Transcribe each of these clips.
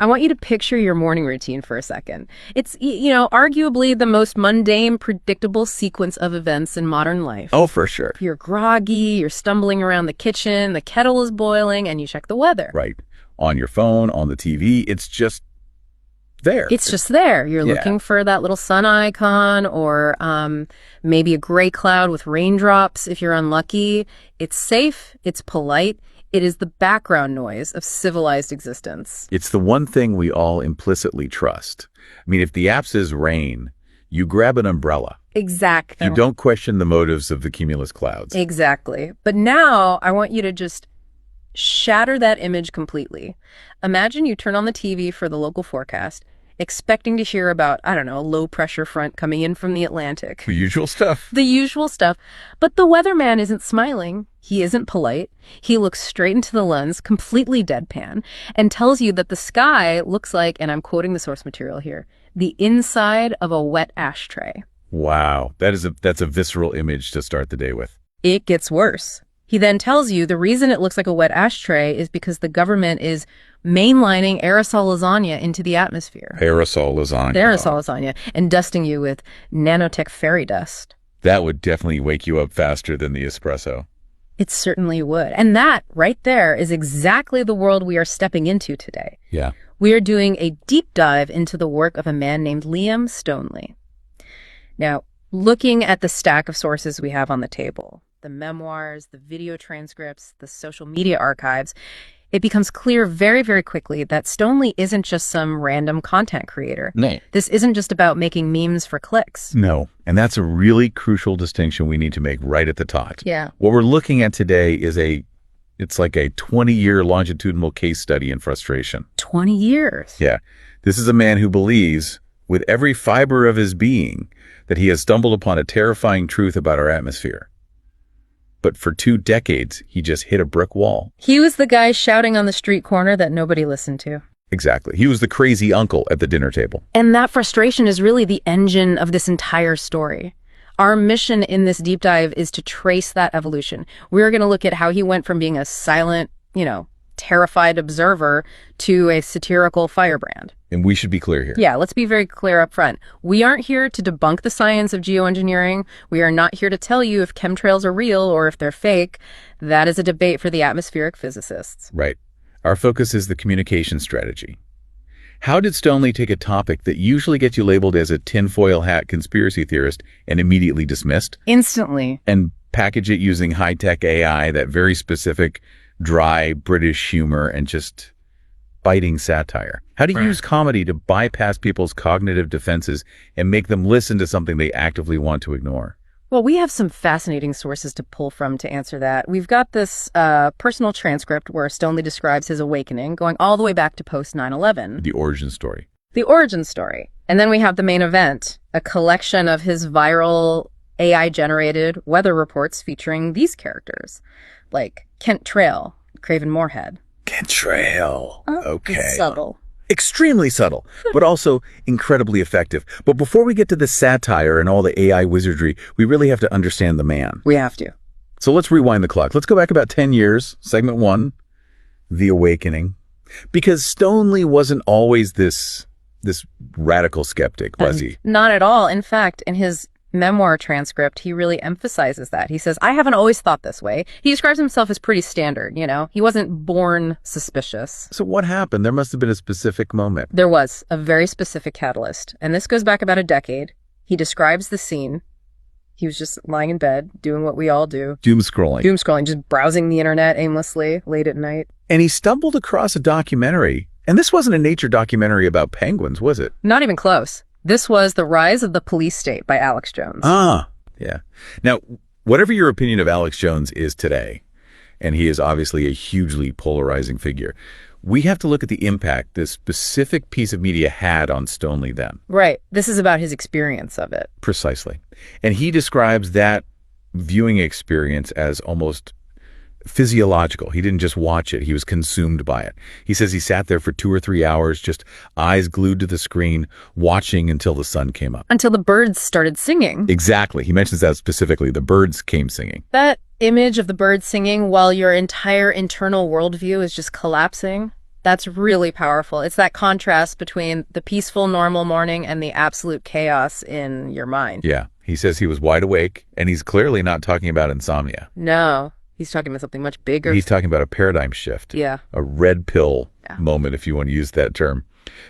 I want you to picture your morning routine for a second. It's, arguably the most mundane, predictable sequence of events in modern life. Oh, for sure. You're groggy, you're stumbling around the kitchen, the kettle is boiling, and you check the weather. Right. On your phone, on the TV, it's just there. It's just there. You're looking for that little sun icon or maybe a gray cloud with raindrops if you're unlucky. It's safe. It's polite. It is the background noise of civilized existence. It's the one thing we all implicitly trust. I mean, if the app says rain, you grab an umbrella. Exactly. You don't question the motives of the cumulus clouds. Exactly. But now I want you to just shatter that image completely. Imagine you turn on the TV for the local forecast, expecting to hear about, I don't know, a low-pressure front coming in from the Atlantic. The usual stuff. The usual stuff. But the weatherman isn't smiling. He isn't polite. He looks straight into the lens, completely deadpan, and tells you that the sky looks like, and I'm quoting the source material here, the inside of a wet ashtray. Wow. That's a visceral image to start the day with. It gets worse. He then tells you the reason it looks like a wet ashtray is because the government is mainlining aerosol lasagna into the atmosphere. Aerosol lasagna. Aerosol lasagna. And dusting you with nanotech fairy dust. That would definitely wake you up faster than the espresso. It certainly would. And that right there is exactly the world we are stepping into today. Yeah. We are doing a deep dive into the work of a man named Liam Stoneley. Now, looking at the stack of sources we have on the table, the memoirs, the video transcripts, the social media archives, it becomes clear very, very quickly that Stoneley isn't just some random content creator. No. This isn't just about making memes for clicks. No, and that's a really crucial distinction we need to make right at the top. Yeah. What we're looking at today is it's like a 20-year longitudinal case study in frustration. 20 years. Yeah. This is a man who believes with every fiber of his being that he has stumbled upon a terrifying truth about our atmosphere. But for 2 decades, he just hit a brick wall. He was the guy shouting on the street corner that nobody listened to. Exactly. He was the crazy uncle at the dinner table. And that frustration is really the engine of this entire story. Our mission in this deep dive is to trace that evolution. We're going to look at how he went from being a silent, terrified observer to a satirical firebrand. And we should be clear here. Yeah, let's be very clear up front. We aren't here to debunk the science of geoengineering. We are not here to tell you if chemtrails are real or if they're fake. That is a debate for the atmospheric physicists. Right. Our focus is the communication strategy. How did Stoneley take a topic that usually gets you labeled as a tinfoil hat conspiracy theorist and immediately dismissed? Instantly. And package it using high-tech AI, that very specific, dry British humor, and just biting satire? How do you use comedy to bypass people's cognitive defenses and make them listen to something they actively want to ignore? Well, we have some fascinating sources to pull from to answer that. We've got this personal transcript where Stoneley describes his awakening, going all the way back to post 9/11. The origin story. The origin story. And then we have the main event, a collection of his viral AI-generated weather reports featuring these characters, like Kent Trail, Craven Moorhead. Kent Trail. Okay. It's subtle. Extremely subtle, but also incredibly effective. But before we get to the satire and all the AI wizardry, we really have to understand the man. We have to. So let's rewind the clock. Let's go back about 10 years, segment 1, The Awakening. Because Stoneley wasn't always this radical skeptic, was he? Not at all. In fact, in his memoir transcript, he really emphasizes that. He says, I haven't always thought this way. He describes himself as pretty standard, He wasn't born suspicious. So what happened? There must have been a specific moment. There was a very specific catalyst. And this goes back about a decade. He describes the scene. He was just lying in bed, doing what we all do. Doom scrolling, just browsing the internet aimlessly late at night. And he stumbled across a documentary. And this wasn't a nature documentary about penguins, was it? Not even close. This was The Rise of the Police State by Alex Jones. Ah, yeah. Now, whatever your opinion of Alex Jones is today, and he is obviously a hugely polarizing figure, we have to look at the impact this specific piece of media had on Stoneley then. Right. This is about his experience of it. Precisely. And he describes that viewing experience as almost physiological. He didn't just watch it. He was consumed by it. He says he sat there for 2 or 3 hours, just eyes glued to the screen, watching until the sun came up. Until the birds started singing. Exactly. He mentions that specifically. The birds came singing. That image of the birds singing while your entire internal worldview is just collapsing, That's really powerful. It's that contrast between the peaceful, normal morning and the absolute chaos in your mind. Yeah. He says he was wide awake, and he's clearly not talking about insomnia. No, he's talking about something much bigger. He's talking about a paradigm shift. Yeah. A red pill moment, if you want to use that term.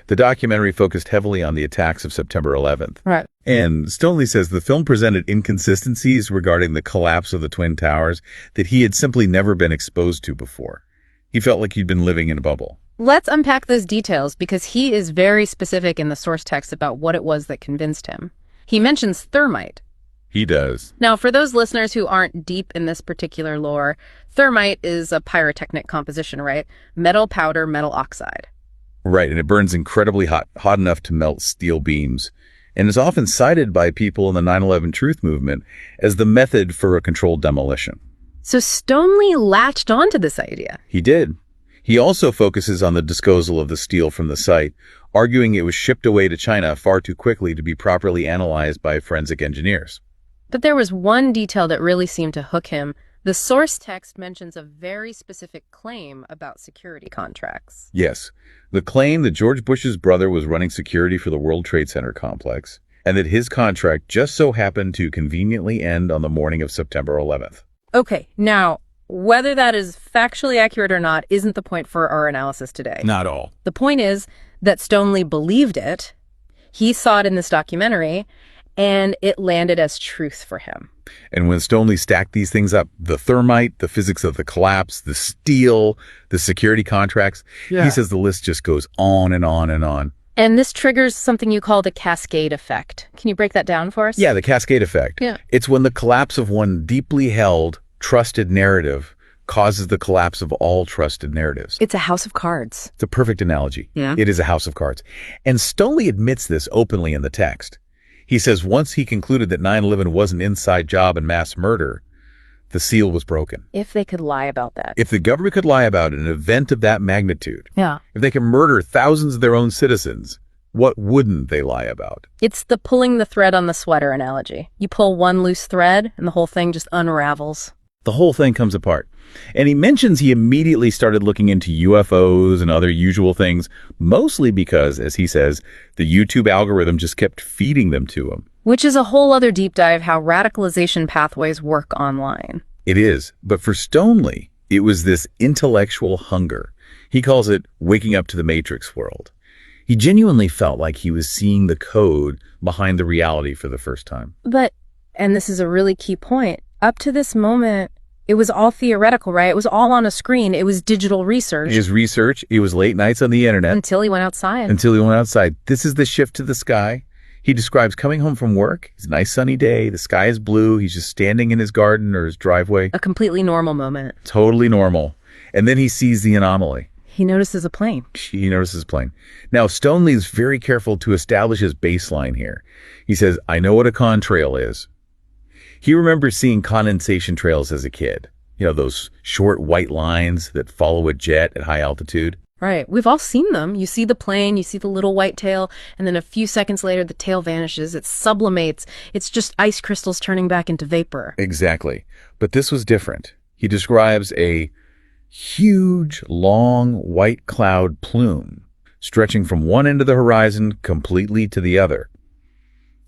The documentary focused heavily on the attacks of September 11th. Right. And Stoneley says the film presented inconsistencies regarding the collapse of the Twin Towers that he had simply never been exposed to before. He felt like he'd been living in a bubble. Let's unpack those details because he is very specific in the source text about what it was that convinced him. He mentions thermite. He does. Now, for those listeners who aren't deep in this particular lore, thermite is a pyrotechnic composition, right? Metal powder, metal oxide. Right, and it burns incredibly hot enough to melt steel beams, and is often cited by people in the 9/11 Truth movement as the method for a controlled demolition. So Stoneley latched onto this idea. He did. He also focuses on the disposal of the steel from the site, arguing it was shipped away to China far too quickly to be properly analyzed by forensic engineers. But there was one detail that really seemed to hook him. The source text mentions a very specific claim about security contracts. Yes, the claim that George Bush's brother was running security for the World Trade Center complex, and that his contract just so happened to conveniently end on the morning of September 11th. Okay, now, whether that is factually accurate or not isn't the point for our analysis today. Not all. The point is that Stoneley believed it, he saw it in this documentary, and it landed as truth for him. And when Stoneley stacked these things up, the thermite, the physics of the collapse, the steel, the security contracts, he says the list just goes on and on and on. And this triggers something you call the cascade effect. Can you break that down for us? Yeah, the cascade effect. Yeah. It's when the collapse of one deeply held, trusted narrative causes the collapse of all trusted narratives. It's a house of cards. It's a perfect analogy. Yeah. It is a house of cards. And Stoneley admits this openly in the text. He says once he concluded that 9/11 was an inside job and mass murder, the seal was broken. If they could lie about that. If the government could lie about an event of that magnitude, Yeah. if they can murder thousands of their own citizens, what wouldn't they lie about? It's the pulling the thread on the sweater analogy. You pull one loose thread and the whole thing just unravels. The whole thing comes apart. And he mentions he immediately started looking into UFOs and other usual things, mostly because, as he says, the YouTube algorithm just kept feeding them to him. Which is a whole other deep dive how radicalization pathways work online. It is. But for Stoneley, it was this intellectual hunger. He calls it waking up to the Matrix world. He genuinely felt like he was seeing the code behind the reality for the first time. But, and this is a really key point, up to this moment, it was all theoretical, right? It was all on a screen. It was digital research. His research, it was late nights on the internet. Until he went outside. This is the shift to the sky. He describes coming home from work. It's a nice sunny day. The sky is blue. He's just standing in his garden or his driveway. A completely normal moment. Totally normal. And then he sees the anomaly. He notices a plane. Now, Stoneley is very careful to establish his baseline here. He says, I know what a contrail is. He remembers seeing condensation trails as a kid. You know, those short white lines that follow a jet at high altitude. Right. We've all seen them. You see the plane, you see the little white tail, and then a few seconds later, the tail vanishes. It sublimates. It's just ice crystals turning back into vapor. Exactly. But this was different. He describes a huge, long, white cloud plume stretching from one end of the horizon completely to the other.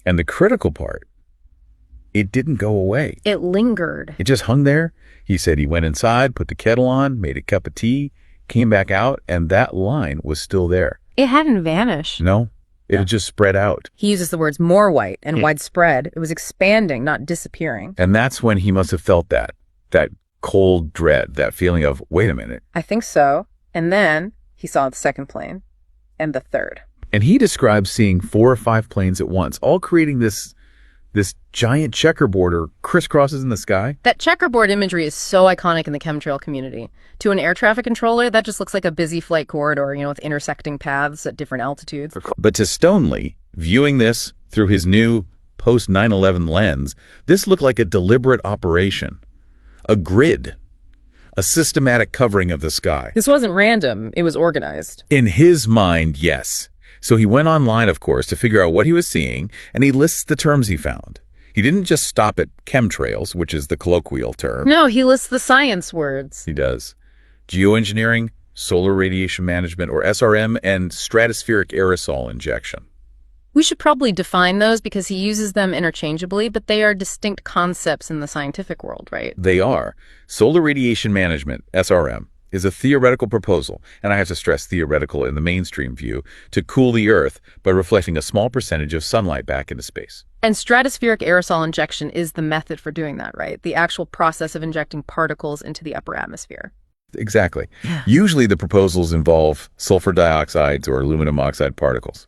And the critical part, it didn't go away. It lingered. It just hung there. He said he went inside, put the kettle on, made a cup of tea, came back out, and that line was still there. It hadn't vanished. No, it had just spread out. He uses the words more white and widespread. It was expanding, not disappearing. And that's when he must have felt that cold dread, that feeling of, wait a minute. I think so. And then he saw the second plane and the third. And he describes seeing 4 or 5 planes at once, all creating this giant checkerboard or crisscrosses in the sky. That checkerboard imagery is so iconic in the chemtrail community. To an air traffic controller, that just looks like a busy flight corridor, with intersecting paths at different altitudes. But to Stoneley, viewing this through his new post-9/11 lens, this looked like a deliberate operation, a grid, a systematic covering of the sky. This wasn't random. It was organized. In his mind, yes. So he went online, of course, to figure out what he was seeing, and he lists the terms he found. He didn't just stop at chemtrails, which is the colloquial term. No, he lists the science words. He does. Geoengineering, solar radiation management, or SRM, and stratospheric aerosol injection. We should probably define those because he uses them interchangeably, but they are distinct concepts in the scientific world, right? They are. Solar radiation management, SRM, is a theoretical proposal, and I have to stress theoretical in the mainstream view, to cool the Earth by reflecting a small percentage of sunlight back into space. And stratospheric aerosol injection is the method for doing that, right? The actual process of injecting particles into the upper atmosphere. Exactly. Usually the proposals involve sulfur dioxides or aluminum oxide particles.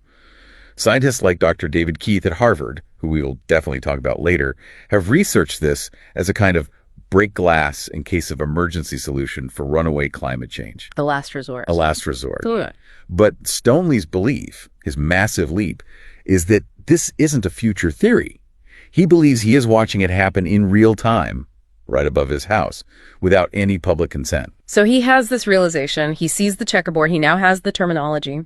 Scientists like Dr. David Keith at Harvard, who we will definitely talk about later, have researched this as a kind of break glass in case of emergency solution for runaway climate change. The last resort. A last resort. Good. But Stoneley's belief, his massive leap, is that this isn't a future theory. He believes he is watching it happen in real time, right above his house, without any public consent. So he has this realization, he sees the checkerboard, he now has the terminology.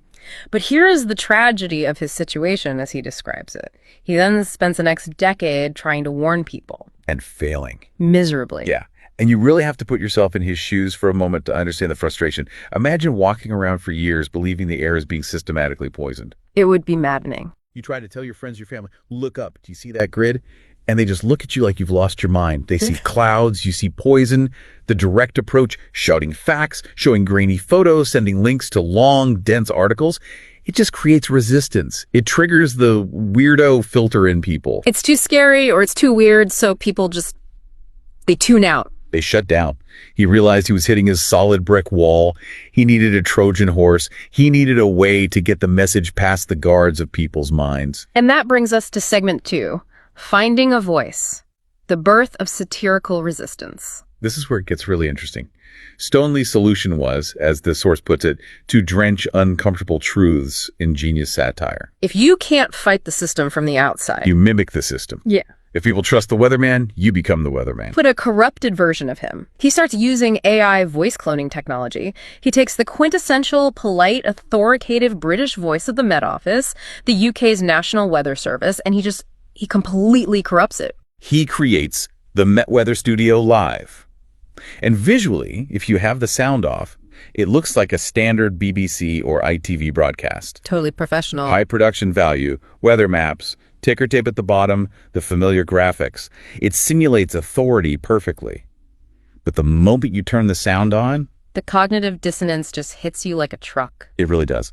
But here is the tragedy of his situation as he describes it. He then spends the next decade trying to warn people. And failing. Miserably. Yeah. And you really have to put yourself in his shoes for a moment to understand the frustration. Imagine walking around for years believing the air is being systematically poisoned. It would be maddening. You try to tell your friends, your family, look up. Do you see that grid? And they just look at you like you've lost your mind. They see clouds, you see poison, the direct approach, shouting facts, showing grainy photos, sending links to long, dense articles. It just creates resistance. It triggers the weirdo filter in people. It's too scary or it's too weird, so people they tune out. They shut down. He realized he was hitting his solid brick wall. He needed a Trojan horse. He needed a way to get the message past the guards of people's minds. And that brings us to segment 2. Finding a voice, the birth of satirical resistance. This is where it gets really interesting. Stoneley's solution was, as the source puts it, to drench uncomfortable truths in genius satire. If you can't fight the system from the outside, You mimic the system. yeah, If people trust the weatherman, you become the weatherman. put a corrupted version of him. He starts using AI voice cloning technology. He takes the quintessential, polite, authoritative British voice of the Met Office, the UK's National Weather Service, and he completely corrupts it. He creates the Met Weather Studio live. And visually, if you have the sound off, it looks like a standard BBC or ITV broadcast. Totally professional. High production value, weather maps, ticker tape at the bottom, the familiar graphics. It simulates authority perfectly. But the moment you turn the sound on, The cognitive dissonance just hits you like a truck. it really does.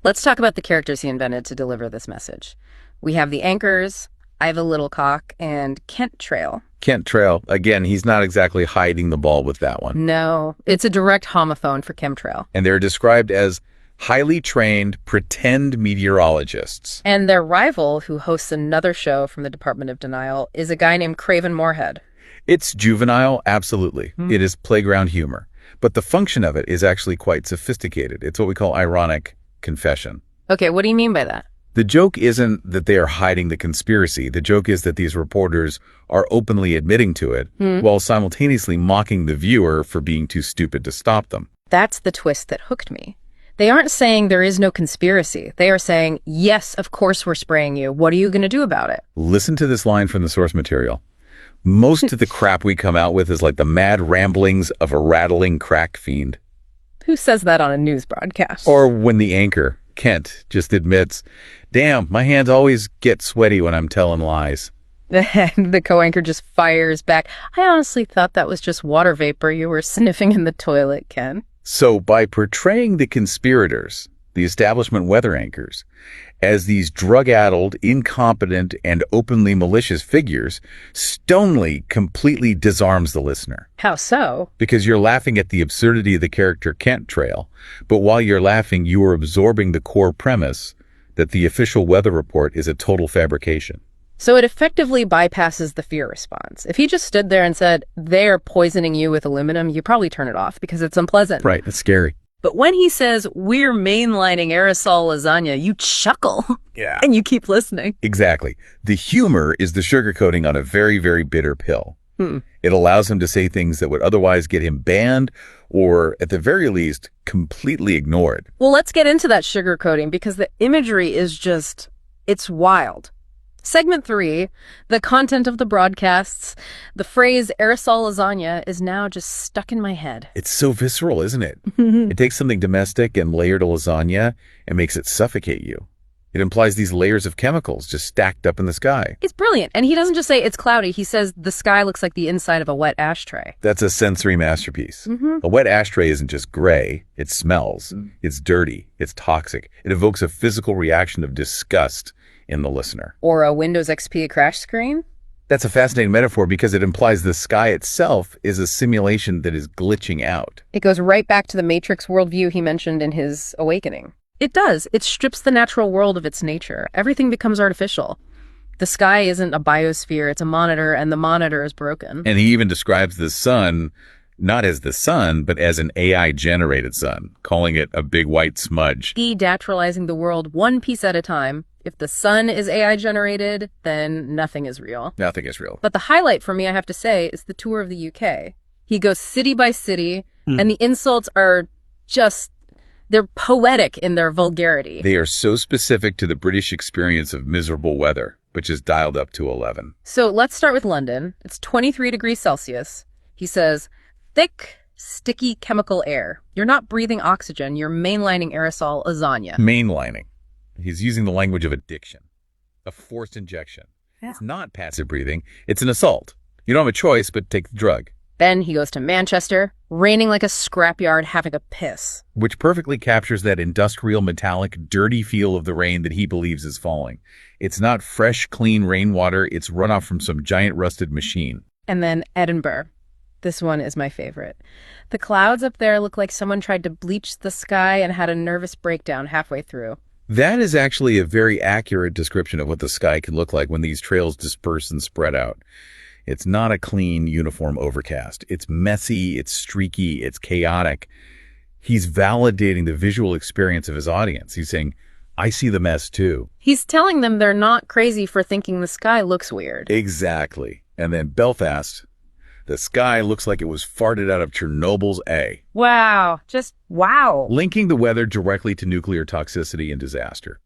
Let's talk about the characters he invented to deliver this message. We have the anchors, Iva Littlecock, and Kent Trail. Kent Trail, again, he's not exactly hiding the ball with that one. No, it's a direct homophone for chemtrail. And they're described as highly trained pretend meteorologists. And their rival, who hosts another show from the Department of Denial, is a guy named Craven Moorhead. It's juvenile, absolutely. It is playground humor. But the function of it is actually quite sophisticated. It's what we call ironic confession. Okay, what do you mean by that? The joke isn't that they are hiding the conspiracy. The joke is that these reporters are openly admitting to it while simultaneously mocking the viewer for being too stupid to stop them. That's the twist that hooked me. They aren't saying there is no conspiracy. They are saying, yes, of course we're spraying you. What are you going to do about it? Listen to this line from the source material. Most of the crap we come out with is like the mad ramblings of a rattling crack fiend. Who says that on a news broadcast? Or when the anchor, Kent, just admits, damn, my hands always get sweaty when I'm telling lies. And the co-anchor just fires back. I honestly thought that was just water vapor you were sniffing in the toilet, Ken. So by portraying the conspirators, the establishment weather anchors, as these drug-addled, incompetent, and openly malicious figures, Stoneley completely disarms the listener. How so? Because you're laughing at the absurdity of the character Kent Trail, but while you're laughing, you are absorbing the core premise that the official weather report is a total fabrication. So it effectively bypasses the fear response. If he just stood there and said, they're poisoning you with aluminum, you probably turn it off because it's unpleasant. Right, it's scary. But when he says, we're mainlining aerosol lasagna, you chuckle. Yeah. And you keep listening. Exactly. The humor is the sugarcoating on a very, very bitter pill. It allows him to say things that would otherwise get him banned or, at the very least, completely ignored. Well, let's get into that sugarcoating because the imagery is just, it's wild. Segment 3, the content of the broadcasts. The phrase aerosol lasagna is now just stuck in my head. It's so visceral, isn't it? It takes something domestic and layered a lasagna and makes it suffocate you. It implies these layers of chemicals just stacked up in the sky. It's brilliant. And he doesn't just say it's cloudy. He says the sky looks like the inside of a wet ashtray. That's a sensory masterpiece. A wet ashtray isn't just gray. It smells. It's dirty. It's toxic. It evokes a physical reaction of disgust in the listener. Or a Windows XP crash screen? That's a fascinating metaphor because it implies the sky itself is a simulation that is glitching out. It goes right back to the Matrix worldview he mentioned in his Awakening. It does. It strips the natural world of its nature. Everything becomes artificial. The sky isn't a biosphere, it's a monitor, and the monitor is broken. And he even describes the sun not as the sun, but as an AI-generated sun, calling it a big white smudge. Denaturalizing the world one piece at a time. If the sun is AI-generated, then nothing is real. Nothing is real. But the highlight for me, I have to say, is the tour of the UK. He goes city by city, and the insults are just... they're poetic in their vulgarity. They are so specific to the British experience of miserable weather, which is dialed up to 11. So let's start with London. It's 23 degrees Celsius. He says, thick, sticky chemical air. You're not breathing oxygen. You're mainlining aerosol lasagna. Mainlining. He's using the language of addiction, a forced injection. Yeah. It's not passive breathing. It's an assault. You don't have a choice but take the drug. Then he goes to Manchester, raining like a scrapyard, having a piss. Which perfectly captures that industrial, metallic, dirty feel of the rain that he believes is falling. It's not fresh, clean rainwater. It's runoff from some giant rusted machine. And then Edinburgh. This one is my favorite. The clouds up there look like someone tried to bleach the sky and had a nervous breakdown halfway through. That is actually a very accurate description of what the sky can look like when these trails disperse and spread out. It's not a clean, uniform overcast. It's messy, it's streaky, it's chaotic. He's validating the visual experience of his audience. He's saying, I see the mess too. He's telling them they're not crazy for thinking the sky looks weird. Exactly. And then Belfast, the sky looks like it was farted out of Chernobyl's A. Wow. Just wow. Linking the weather directly to nuclear toxicity and disaster.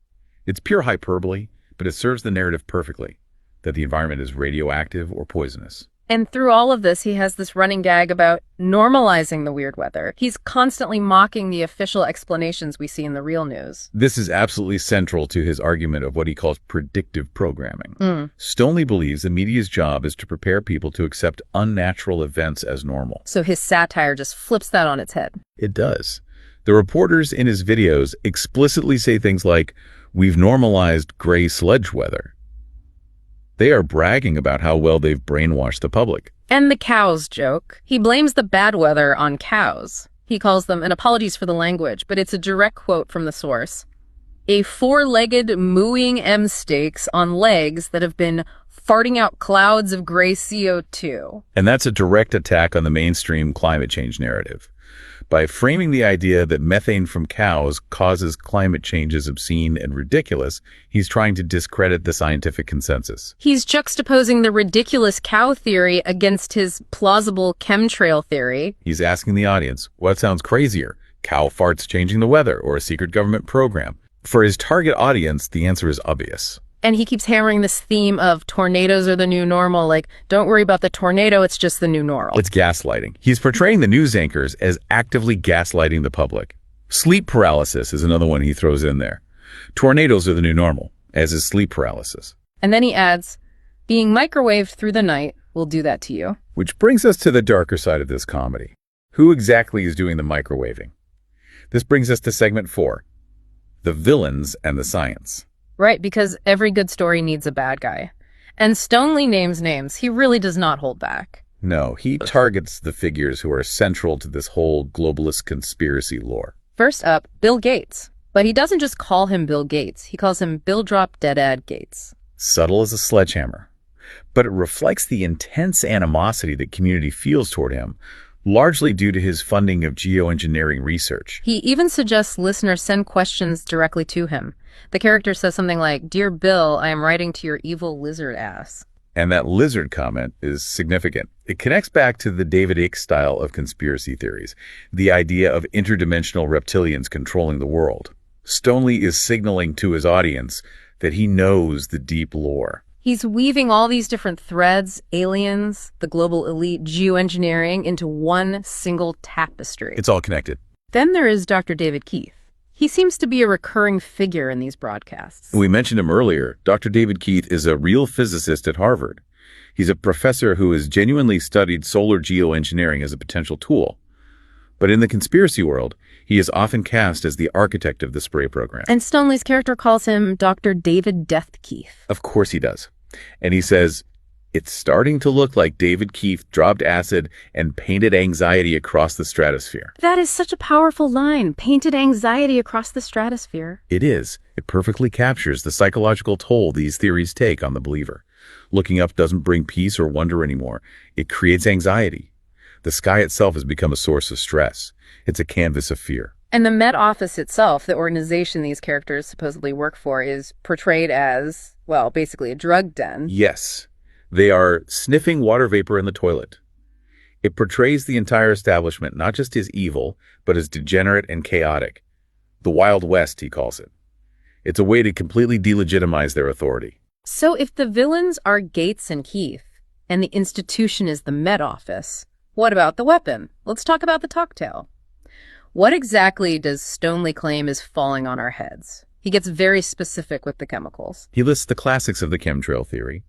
It's pure hyperbole, but it serves the narrative perfectly. That the environment is radioactive or poisonous. And through all of this, he has this running gag about normalizing the weird weather. He's constantly mocking the official explanations we see in the real news. This is absolutely central to his argument of what he calls predictive programming. Stoneley believes the media's job is to prepare people to accept unnatural events as normal. So his satire just flips that on its head. It does. The reporters in his videos explicitly say things like, we've normalized gray sludge weather. They are bragging about how well they've brainwashed the public. And the cows joke. He blames the bad weather on cows. He calls them, and apologies for the language, but it's a direct quote from the source, a four-legged mooing M-steaks on legs that have been farting out clouds of gray CO2. And that's a direct attack on the mainstream climate change narrative. By framing the idea that methane from cows causes climate change as obscene and ridiculous, he's trying to discredit the scientific consensus. He's juxtaposing the ridiculous cow theory against his plausible chemtrail theory. He's asking the audience, what sounds crazier, cow farts changing the weather or a secret government program? For his target audience, the answer is obvious. And he keeps hammering this theme of tornadoes are the new normal. Like, don't worry about the tornado, it's just the new normal. It's gaslighting. He's portraying the news anchors as actively gaslighting the public. Sleep paralysis is another one he throws in there. Tornadoes are the new normal, as is sleep paralysis. And then he adds, being microwaved through the night will do that to you. Which brings us to the darker side of this comedy. Who exactly is doing the microwaving? This brings us to segment 4, the villains and the science. Right, because every good story needs a bad guy. And Stoneley names names. He really does not hold back. No, he targets the figures who are central to this whole globalist conspiracy lore. First up, Bill Gates. But he doesn't just call him Bill Gates. He calls him Bill Drop Dead Gates. Subtle as a sledgehammer. But it reflects the intense animosity that community feels toward him, largely due to his funding of geoengineering research. He even suggests listeners send questions directly to him. The character says something like, Dear Bill, I am writing to your evil lizard ass. And that lizard comment is significant. It connects back to the David Icke style of conspiracy theories, the idea of interdimensional reptilians controlling the world. Stoneley is signaling to his audience that he knows the deep lore. He's weaving all these different threads, aliens, the global elite, geoengineering into one single tapestry. It's all connected. Then there is Dr. David Keith. He seems to be a recurring figure in these broadcasts. We mentioned him earlier. Dr. David Keith is a real physicist at Harvard. He's a professor who has genuinely studied solar geoengineering as a potential tool. But in the conspiracy world, he is often cast as the architect of the spray program. And Stoneley's character calls him Dr. David Death Keith. Of course he does. And he says, it's starting to look like David Keith dropped acid and painted anxiety across the stratosphere. That is such a powerful line. Painted anxiety across the stratosphere. It is. It perfectly captures the psychological toll these theories take on the believer. Looking up doesn't bring peace or wonder anymore. It creates anxiety. The sky itself has become a source of stress. It's a canvas of fear. And the Met Office itself, the organization these characters supposedly work for, is portrayed as, well, basically a drug den. Yes. They are sniffing water vapor in the toilet. It portrays the entire establishment not just as evil, but as degenerate and chaotic. The Wild West, he calls it. It's a way to completely delegitimize their authority. So if the villains are Gates and Keith, and the institution is the Met Office, what about the weapon? Let's talk about the cocktail. What exactly does Stoneley claim is falling on our heads? He gets very specific with the chemicals. He lists the classics of the chemtrail theory.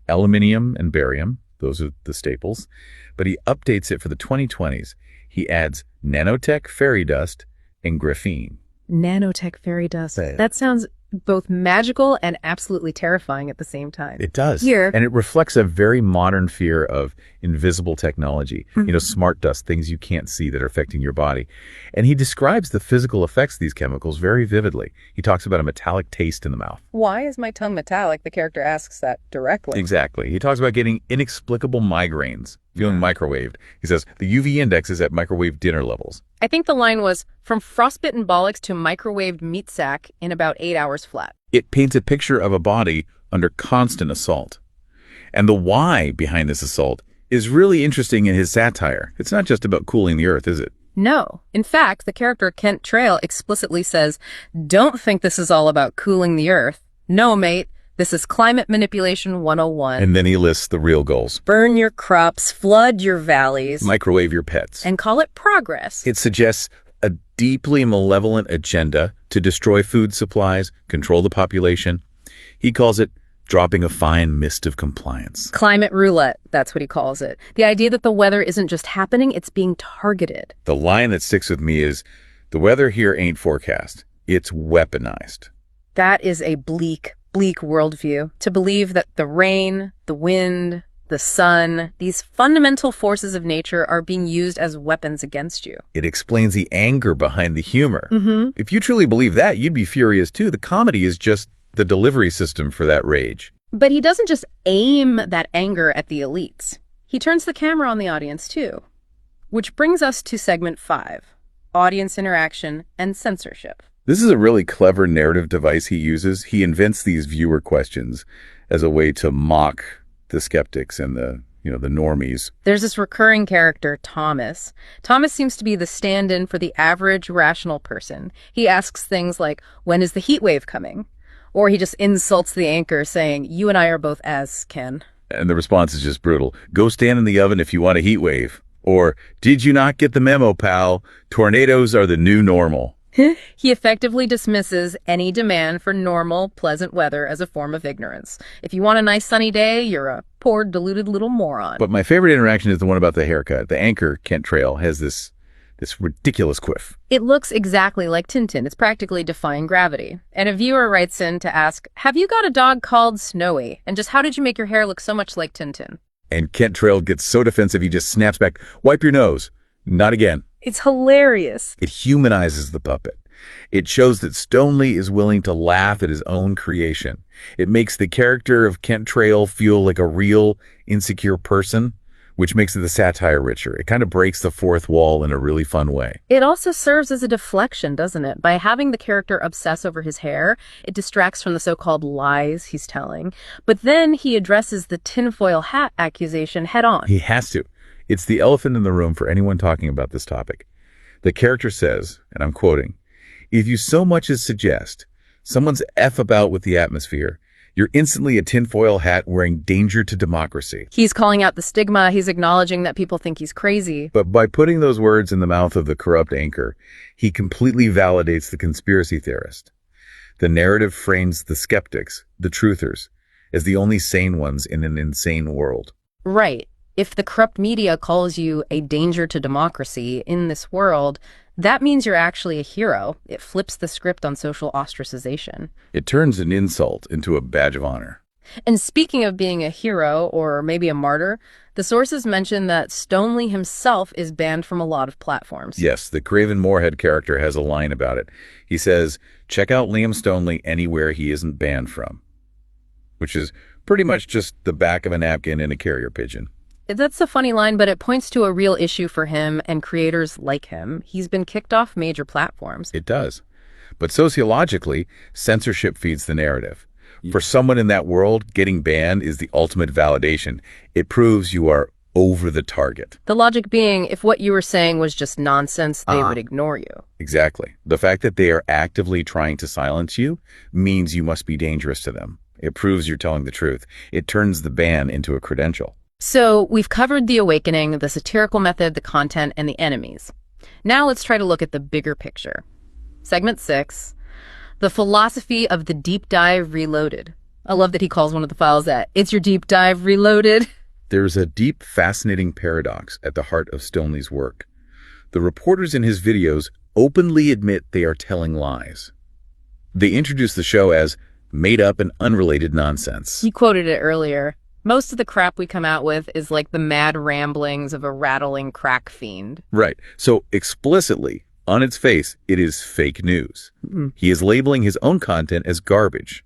Aluminium and barium, those are the staples. But he updates it for the 2020s. He adds nanotech fairy dust and graphene. Nanotech fairy dust. That sounds both magical and absolutely terrifying at the same time. It does. Here. And it reflects a very modern fear of invisible technology, smart dust, things you can't see that are affecting your body. And he describes the physical effects of these chemicals very vividly. He talks about a metallic taste in the mouth. Why is my tongue metallic? The character asks that directly. Exactly. He talks about getting inexplicable migraines, feeling microwaved. He says the UV index is at microwave dinner levels. I think the line was, from frostbitten bollocks to microwaved meat sack in about 8 hours flat. It paints a picture of a body under constant assault. And the why behind this assault is really interesting in his satire. It's not just about cooling the earth, is it? No. In fact, the character Kent Trail explicitly says, don't think this is all about cooling the earth. No, mate. This is climate manipulation 101. And then he lists the real goals. Burn your crops, flood your valleys. Microwave your pets. And call it progress. It suggests a deeply malevolent agenda to destroy food supplies, control the population. He calls it dropping a fine mist of compliance. Climate roulette, that's what he calls it. The idea that the weather isn't just happening, it's being targeted. The line that sticks with me is, the weather here ain't forecast. It's weaponized. That is a bleak worldview. To believe that the rain, the wind, the sun, these fundamental forces of nature are being used as weapons against you. It explains the anger behind the humor. Mm-hmm. If you truly believe that, you'd be furious too. The comedy is just the delivery system for that rage. But he doesn't just aim that anger at the elites. He turns the camera on the audience too. Which brings us to segment 5, audience interaction and censorship. This is a really clever narrative device he uses. He invents these viewer questions as a way to mock the skeptics and the normies. There's this recurring character, Thomas. Thomas seems to be the stand-in for the average rational person. He asks things like, when is the heat wave coming? Or he just insults the anchor saying, you and I are both as, Ken. And the response is just brutal. Go stand in the oven if you want a heat wave. Or, did you not get the memo, pal? Tornadoes are the new normal. He effectively dismisses any demand for normal, pleasant weather as a form of ignorance. If you want a nice sunny day, you're a poor, deluded little moron. But my favorite interaction is the one about the haircut. The anchor, Kent Trail, has this ridiculous quiff. It looks exactly like Tintin. It's practically defying gravity. And a viewer writes in to ask, have you got a dog called Snowy? And just how did you make your hair look so much like Tintin? And Kent Trail gets so defensive he just snaps back, wipe your nose. Not again. It's hilarious. It humanizes the puppet. It shows that Stoneley is willing to laugh at his own creation. It makes the character of Kent Trail feel like a real, insecure person, which makes the satire richer. It kind of breaks the fourth wall in a really fun way. It also serves as a deflection, doesn't it? By having the character obsess over his hair, it distracts from the so-called lies he's telling. But then he addresses the tinfoil hat accusation head on. He has to. It's the elephant in the room for anyone talking about this topic. The character says, and I'm quoting, if you so much as suggest someone's F about with the atmosphere, You're instantly a tinfoil hat wearing danger to democracy. He's calling out the stigma. He's acknowledging that people think he's crazy. But by putting those words in the mouth of the corrupt anchor, he completely validates the conspiracy theorist. The narrative frames the skeptics, the truthers, as the only sane ones in an insane world. Right. If the corrupt media calls you a danger to democracy in this world, that means you're actually a hero. It flips the script on social ostracization. It turns an insult into a badge of honor. And speaking of being a hero, or maybe a martyr, the sources mention that Stoneley himself is banned from a lot of platforms. Yes, the Craven Moorhead character has a line about it. He says, check out Liam Stoneley anywhere he isn't banned from. Which is pretty much just the back of a napkin and a carrier pigeon. That's a funny line, but it points to a real issue for him and creators like him. He's been kicked off major platforms. It does. But sociologically, censorship feeds the narrative. For someone in that world, getting banned is the ultimate validation. It proves you are over the target. The logic being, if what you were saying was just nonsense, they would ignore you. Exactly. The fact that they are actively trying to silence you means you must be dangerous to them. It proves you're telling the truth. It turns the ban into a credential. So we've covered the awakening, the satirical method, the content, and the enemies. Now let's try to look at the bigger picture. Segment 6, the philosophy of the deep dive reloaded. I love that he calls one of the files that, it's your deep dive reloaded. There's a deep, fascinating paradox at the heart of Stoneley's work. The reporters in his videos openly admit they are telling lies. They introduce the show as made up and unrelated nonsense. You quoted it earlier. Most of the crap we come out with is like the mad ramblings of a rattling crack fiend. Right. So explicitly, on its face, it is fake news. He is labeling his own content as garbage.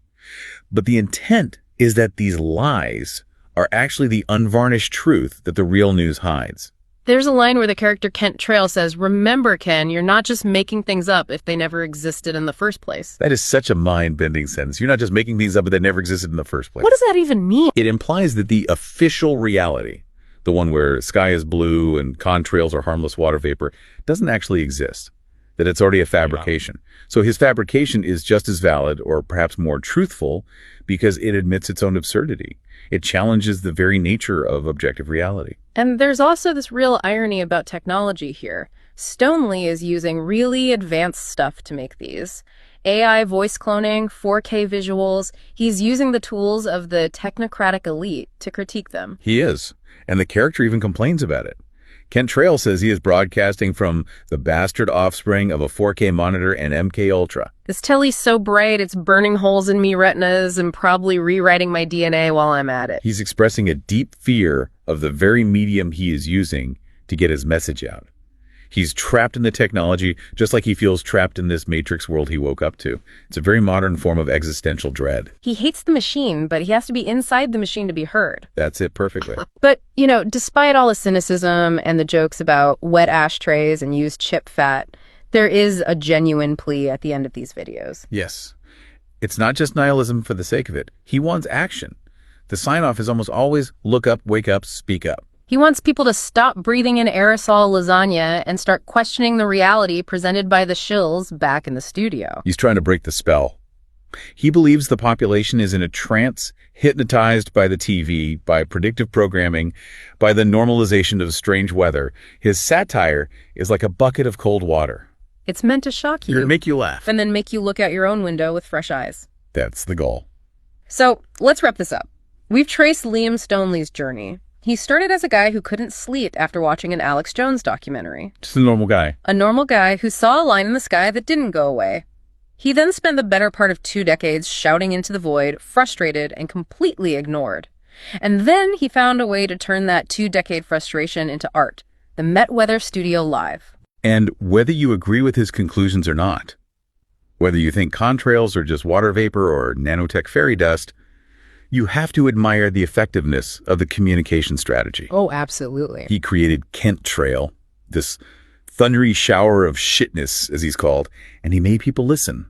But the intent is that these lies are actually the unvarnished truth that the real news hides. There's a line where the character Kent Trail says, remember, Ken, you're not just making things up if they never existed in the first place. That is such a mind-bending sentence. You're not just making things up that never existed in the first place. What does that even mean? It implies that the official reality, the one where sky is blue and contrails are harmless water vapor, doesn't actually exist, that it's already a fabrication. So his fabrication is just as valid or perhaps more truthful because it admits its own absurdity. It challenges the very nature of objective reality. And there's also this real irony about technology here. Stoneley is using really advanced stuff to make these. AI voice cloning, 4K visuals. He's using the tools of the technocratic elite to critique them. He is. And the character even complains about it. Kent Trail says he is broadcasting from the bastard offspring of a 4K monitor and MK Ultra. This telly's so bright, it's burning holes in me retinas and probably rewriting my DNA while I'm at it. He's expressing a deep fear of the very medium he is using to get his message out. He's trapped in the technology just like he feels trapped in this matrix world he woke up to. It's a very modern form of existential dread. He hates the machine, but he has to be inside the machine to be heard. That's it perfectly. But, you know, despite all the cynicism and the jokes about wet ashtrays and used chip fat, there is a genuine plea at the end of these videos. Yes. It's not just nihilism for the sake of it. He wants action. The sign-off is almost always look up, wake up, speak up. He wants people to stop breathing in aerosol lasagna and start questioning the reality presented by the shills back in the studio. He's trying to break the spell. He believes the population is in a trance, hypnotized by the TV, by predictive programming, by the normalization of strange weather. His satire is like a bucket of cold water. It's meant to shock you. To make you laugh. And then make you look out your own window with fresh eyes. That's the goal. So let's wrap this up. We've traced Liam Stoneley's journey. He started as a guy who couldn't sleep after watching an Alex Jones documentary. Just a normal guy. A normal guy who saw a line in the sky that didn't go away. He then spent the better part of 2 decades shouting into the void, frustrated and completely ignored. And then he found a way to turn that 2-decade frustration into art, the Met Weather Studio Live. And whether you agree with his conclusions or not, whether you think contrails are just water vapor or nanotech fairy dust, you have to admire the effectiveness of the communication strategy. Oh, absolutely. He created Kent Trail, this thundery shower of shitness, as he's called, and he made people listen.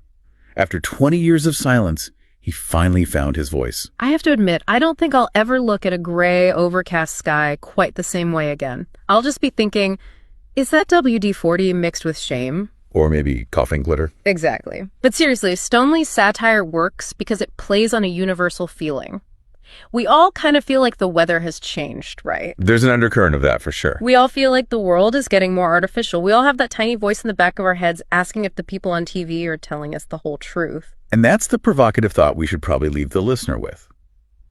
After 20 years of silence, he finally found his voice. I have to admit, I don't think I'll ever look at a gray, overcast sky quite the same way again. I'll just be thinking, is that WD-40 mixed with shame? Or maybe coughing glitter. Exactly. But seriously, Stoneley's satire works because it plays on a universal feeling. We all kind of feel like the weather has changed, right? There's an undercurrent of that for sure. We all feel like the world is getting more artificial. We all have that tiny voice in the back of our heads asking if the people on TV are telling us the whole truth. And that's the provocative thought we should probably leave the listener with.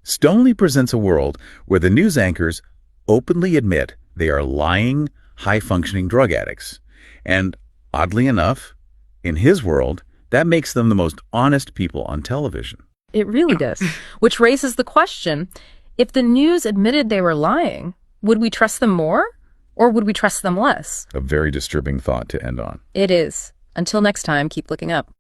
Stoneley presents a world where the news anchors openly admit they are lying, high-functioning drug addicts. And oddly enough, in his world, that makes them the most honest people on television. It really does. Which raises the question, if the news admitted they were lying, would we trust them more or would we trust them less? A very disturbing thought to end on. It is. Until next time, keep looking up.